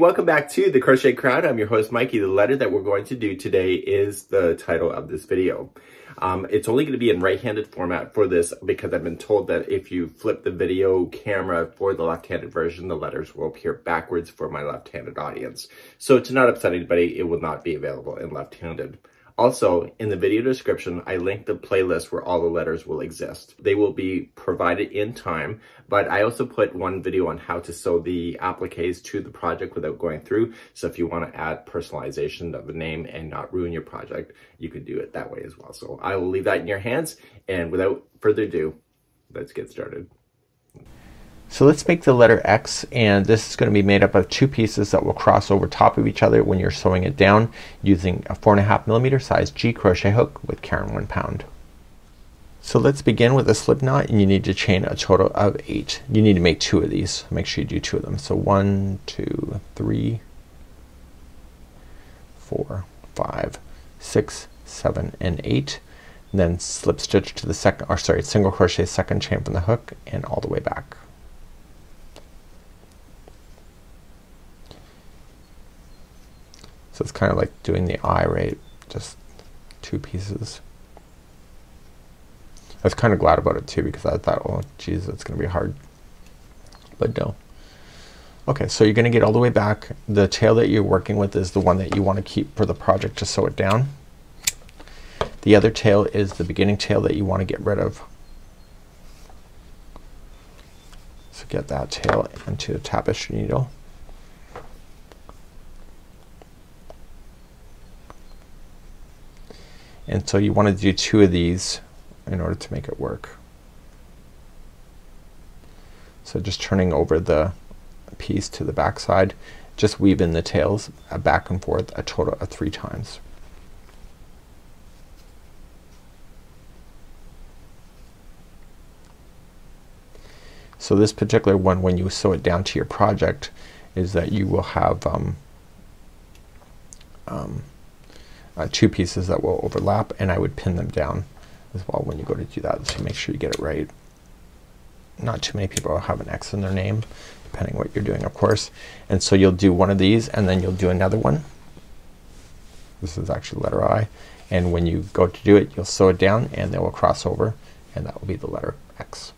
welcome back to the Crochet Crown. I'm your host, Mikey. The letter that we're going to do today is the title of this video. It's only going to be in right-handed format for this because I've been told that if you flip the video camera for the left-handed version, the letters will appear backwards for my left-handed audience. So to not upset anybody, it will not be available in left-handed. Also, in the video description, I linked the playlist where all the letters will exist. They will be provided in time, but I also put one video on how to sew the appliques to the project without going through. So if you want to add personalization of the name and not ruin your project, you could do it that way as well. So I will leave that in your hands, and without further ado, let's get started. So let's make the letter X, and this is going to be made up of two pieces that will cross over top of each other when you're sewing it down using a 4.5mm size G crochet hook with Karen 1 pound. So let's begin with a slip knot, and you need to chain a total of 8. You need to make 2 of these. Make sure you do 2 of them. So 1, 2, 3, 4, 5, 6, 7, and 8. And then slip stitch to the second, or sorry, single crochet second chain from the hook and all the way back. So it's kind of like doing the eye, right? Just 2 pieces. I was kind of glad about it too because I thought, oh geez, it's gonna be hard. But no. Okay, so you're gonna get all the way back. The tail that you're working with is the one that you want to keep for the project to sew it down. The other tail is the beginning tail that you want to get rid of. So get that tail into a tapestry needle. And so you want to do 2 of these in order to make it work. So just turning over the piece to the back side, just weave in the tails back and forth a total of 3 times. So this particular one, when you sew it down to your project, is that you will have 2 pieces that will overlap, and I would pin them down as well when you go to do that, so make sure you get it right. Not too many people have an X in their name, depending what you're doing, of course. And so you'll do one of these, and then you'll do another one. This is actually letter I, and when you go to do it, you'll sew it down and they will cross over, and that will be the letter X.